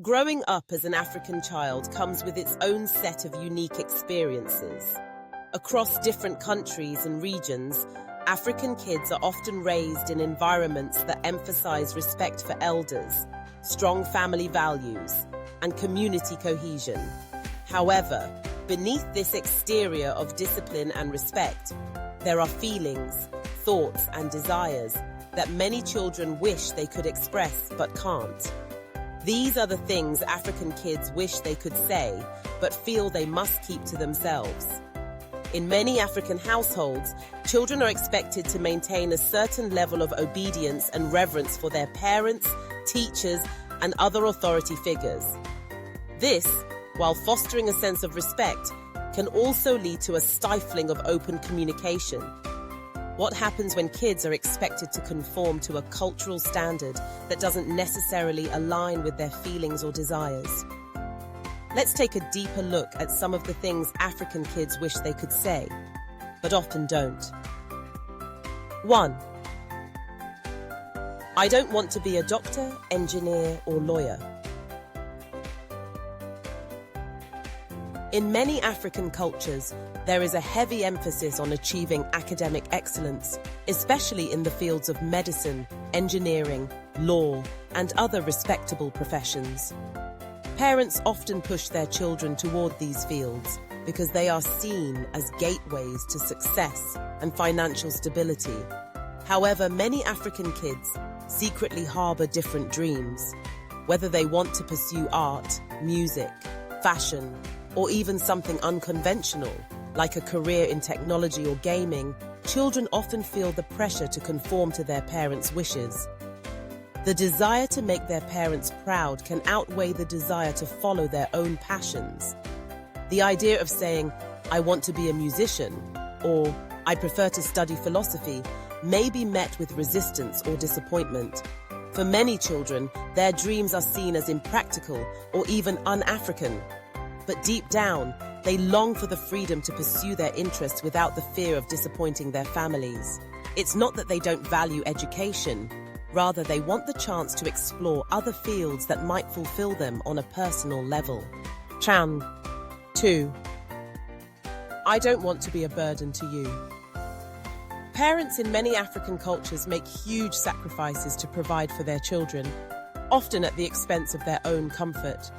Growing up as an African child comes with its own set of unique experiences. Across different countries and regions, African kids are often raised in environments that emphasize respect for elders, strong family values, and community cohesion. However, beneath this exterior of discipline and respect, there are feelings, thoughts, and desires that many children wish they could express but can't. These are the things African kids wish they could say, but feel they must keep to themselves. In many African households, children are expected to maintain a certain level of obedience and reverence for their parents, teachers, and other authority figures. This, while fostering a sense of respect, can also lead to a stifling of open communication. What happens when kids are expected to conform to a cultural standard that doesn't necessarily align with their feelings or desires? Let's take a deeper look at some of the things African kids wish they could say, but often don't. 1. I don't want to be a doctor, engineer, or lawyer. In many African cultures, there is a heavy emphasis on achieving academic excellence, especially in the fields of medicine, engineering, law, and other respectable professions. Parents often push their children toward these fields because they are seen as gateways to success and financial stability. However, many African kids secretly harbor different dreams. Whether they want to pursue art, music, fashion, or even something unconventional, like a career in technology or gaming, children often feel the pressure to conform to their parents' wishes. The desire to make their parents proud can outweigh the desire to follow their own passions. The idea of saying, I want to be a musician, or I prefer to study philosophy, may be met with resistance or disappointment. For many children, their dreams are seen as impractical or even un-African. But deep down, they long for the freedom to pursue their interests without the fear of disappointing their families. It's not that they don't value education. Rather, they want the chance to explore other fields that might fulfill them on a personal level. 2. I don't want to be a burden to you. Parents in many African cultures make huge sacrifices to provide for their children, often at the expense of their own comfort.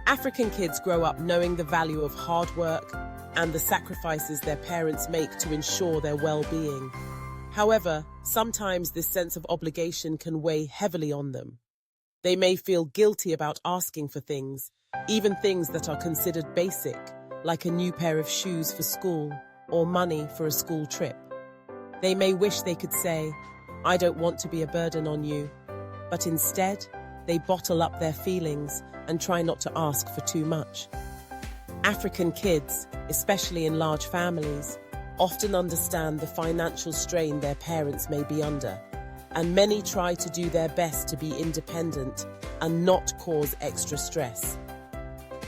African kids grow up knowing the value of hard work and the sacrifices their parents make to ensure their well-being. However, sometimes this sense of obligation can weigh heavily on them. They may feel guilty about asking for things, even things that are considered basic, like a new pair of shoes for school or money for a school trip. They may wish they could say, I don't want to be a burden on you, but instead, they bottle up their feelings and try not to ask for too much. African kids, especially in large families, often understand the financial strain their parents may be under, and many try to do their best to be independent and not cause extra stress.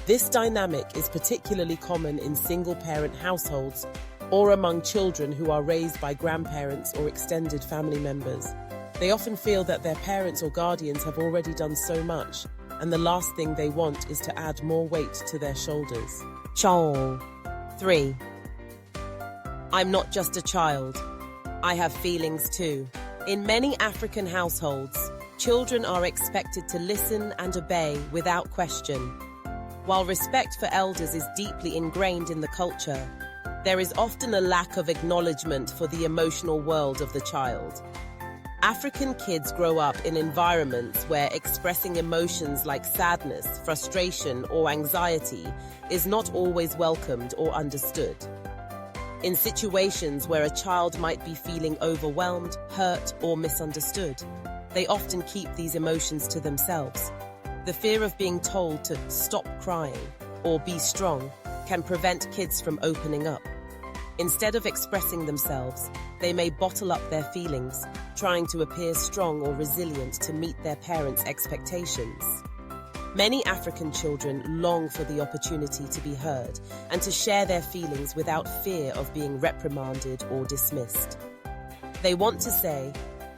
This dynamic is particularly common in single-parent households or among children who are raised by grandparents or extended family members. They often feel that their parents or guardians have already done so much, and the last thing they want is to add more weight to their shoulders. 3. I'm not just a child. I have feelings too. In many African households, children are expected to listen and obey without question. While respect for elders is deeply ingrained in the culture, there is often a lack of acknowledgement for the emotional world of the child. African kids grow up in environments where expressing emotions like sadness, frustration, or anxiety is not always welcomed or understood. In situations where a child might be feeling overwhelmed, hurt, or misunderstood, they often keep these emotions to themselves. The fear of being told to stop crying or be strong can prevent kids from opening up. Instead of expressing themselves, they may bottle up their feelings, trying to appear strong or resilient to meet their parents' expectations. Many African children long for the opportunity to be heard and to share their feelings without fear of being reprimanded or dismissed. They want to say,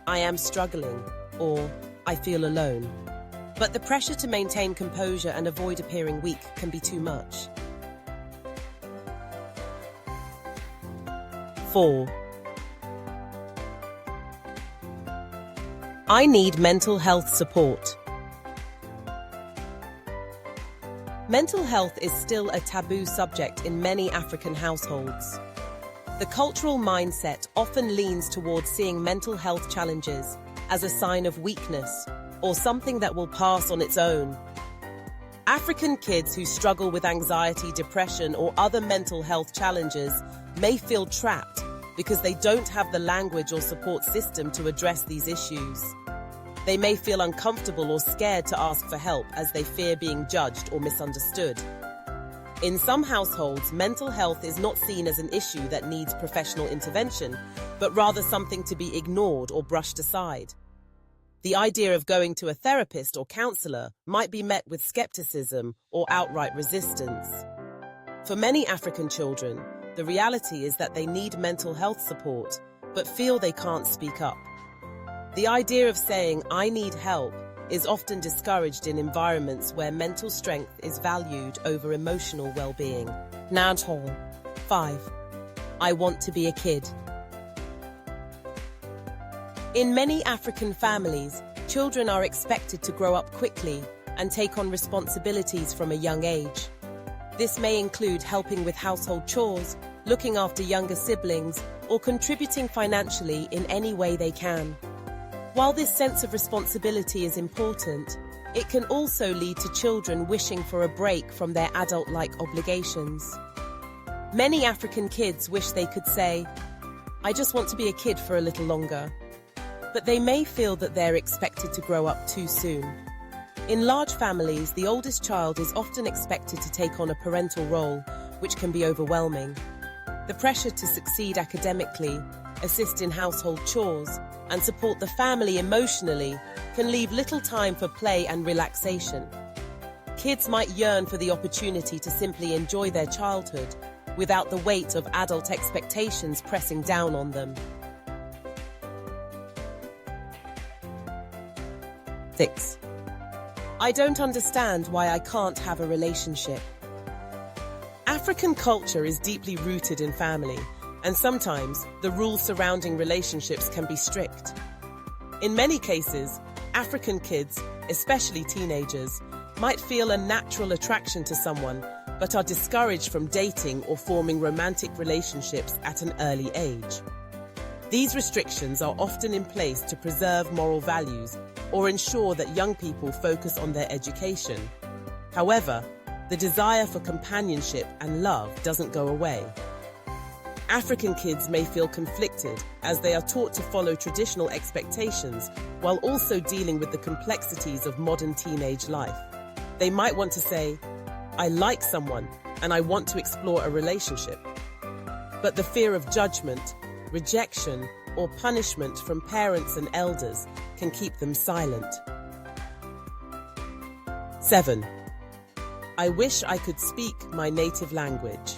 I am struggling, or I feel alone. But the pressure to maintain composure and avoid appearing weak can be too much. 4. I need mental health support. Mental health is still a taboo subject in many African households. The cultural mindset often leans towards seeing mental health challenges as a sign of weakness or something that will pass on its own. African kids who struggle with anxiety, depression, or other mental health challenges may feel trapped because they don't have the language or support system to address these issues. They may feel uncomfortable or scared to ask for help as they fear being judged or misunderstood. In some households, mental health is not seen as an issue that needs professional intervention, but rather something to be ignored or brushed aside. The idea of going to a therapist or counselor might be met with skepticism or outright resistance. For many African children, the reality is that they need mental health support, but feel they can't speak up. The idea of saying, "I need help," is often discouraged in environments where mental strength is valued over emotional well-being. Now, 5. I want to be a kid. In many African families, children are expected to grow up quickly and take on responsibilities from a young age. This may include helping with household chores, looking after younger siblings, or contributing financially in any way they can. While this sense of responsibility is important, it can also lead to children wishing for a break from their adult-like obligations. Many African kids wish they could say, "I just want to be a kid for a little longer." But they may feel that they're expected to grow up too soon. In large families, the oldest child is often expected to take on a parental role, which can be overwhelming. The pressure to succeed academically, assist in household chores, and support the family emotionally can leave little time for play and relaxation. Kids might yearn for the opportunity to simply enjoy their childhood without the weight of adult expectations pressing down on them. 6. I don't understand why I can't have a relationship. African culture is deeply rooted in family, and sometimes the rules surrounding relationships can be strict. In many cases, African kids, especially teenagers, might feel a natural attraction to someone, but are discouraged from dating or forming romantic relationships at an early age. These restrictions are often in place to preserve moral values or ensure that young people focus on their education. However, the desire for companionship and love doesn't go away. African kids may feel conflicted as they are taught to follow traditional expectations while also dealing with the complexities of modern teenage life. They might want to say, "I like someone and I want to explore a relationship." But the fear of judgment, rejection, or punishment from parents and elders can keep them silent. 7. I wish I could speak my native language.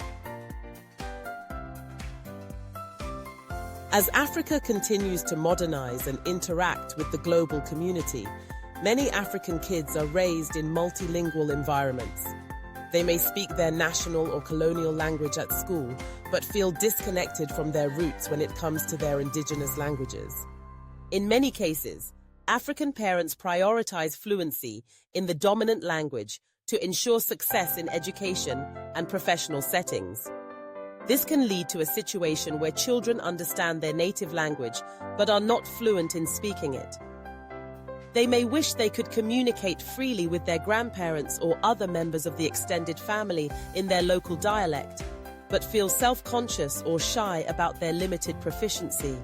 As Africa continues to modernize and interact with the global community, many African kids are raised in multilingual environments. They may speak their national or colonial language at school, but feel disconnected from their roots when it comes to their indigenous languages. In many cases, African parents prioritize fluency in the dominant language to ensure success in education and professional settings. This can lead to a situation where children understand their native language but are not fluent in speaking it. They may wish they could communicate freely with their grandparents or other members of the extended family in their local dialect, but feel self-conscious or shy about their limited proficiency.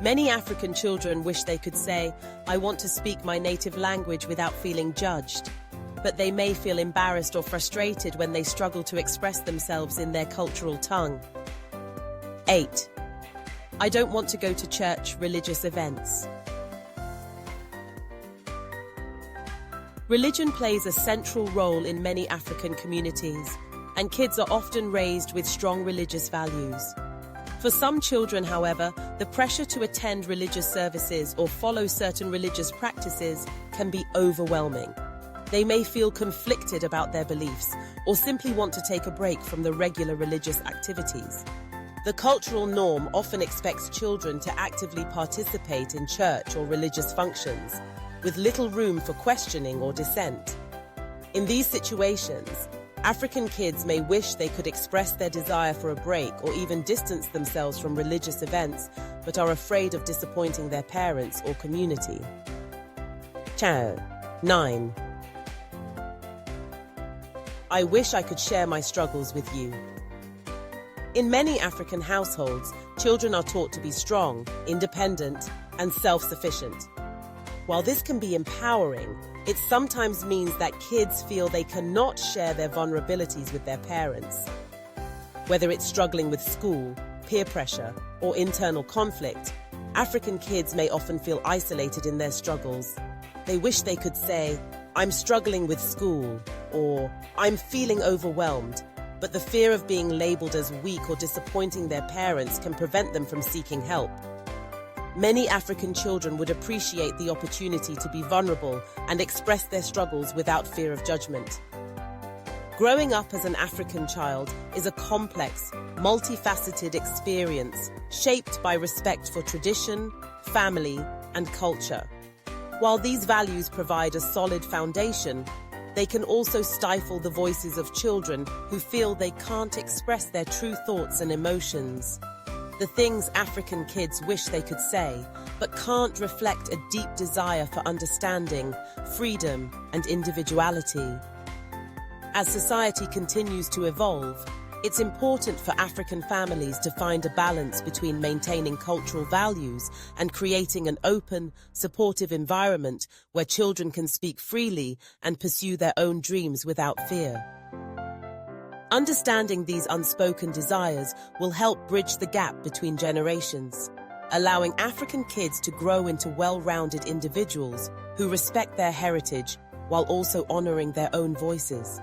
Many African children wish they could say, "I want to speak my native language" without feeling judged, but they may feel embarrassed or frustrated when they struggle to express themselves in their cultural tongue. 8. I don't want to go to church religious events. Religion plays a central role in many African communities, and kids are often raised with strong religious values. For some children, however, the pressure to attend religious services or follow certain religious practices can be overwhelming. They may feel conflicted about their beliefs or simply want to take a break from the regular religious activities. The cultural norm often expects children to actively participate in church or religious functions, with little room for questioning or dissent. In these situations, African kids may wish they could express their desire for a break or even distance themselves from religious events, but are afraid of disappointing their parents or community. 9. I wish I could share my struggles with you. In many African households, children are taught to be strong, independent, and self-sufficient. While this can be empowering, it sometimes means that kids feel they cannot share their vulnerabilities with their parents. Whether it's struggling with school, peer pressure, or internal conflict, African kids may often feel isolated in their struggles. They wish they could say, "I'm struggling with school," or "I'm feeling overwhelmed," but the fear of being labeled as weak or disappointing their parents can prevent them from seeking help. Many African children would appreciate the opportunity to be vulnerable and express their struggles without fear of judgment. Growing up as an African child is a complex, multifaceted experience shaped by respect for tradition, family, and culture. While these values provide a solid foundation, they can also stifle the voices of children who feel they can't express their true thoughts and emotions. The things African kids wish they could say, but can't reflect a deep desire for understanding, freedom, and individuality. As society continues to evolve, it's important for African families to find a balance between maintaining cultural values and creating an open, supportive environment where children can speak freely and pursue their own dreams without fear. Understanding these unspoken desires will help bridge the gap between generations, allowing African kids to grow into well-rounded individuals who respect their heritage while also honoring their own voices.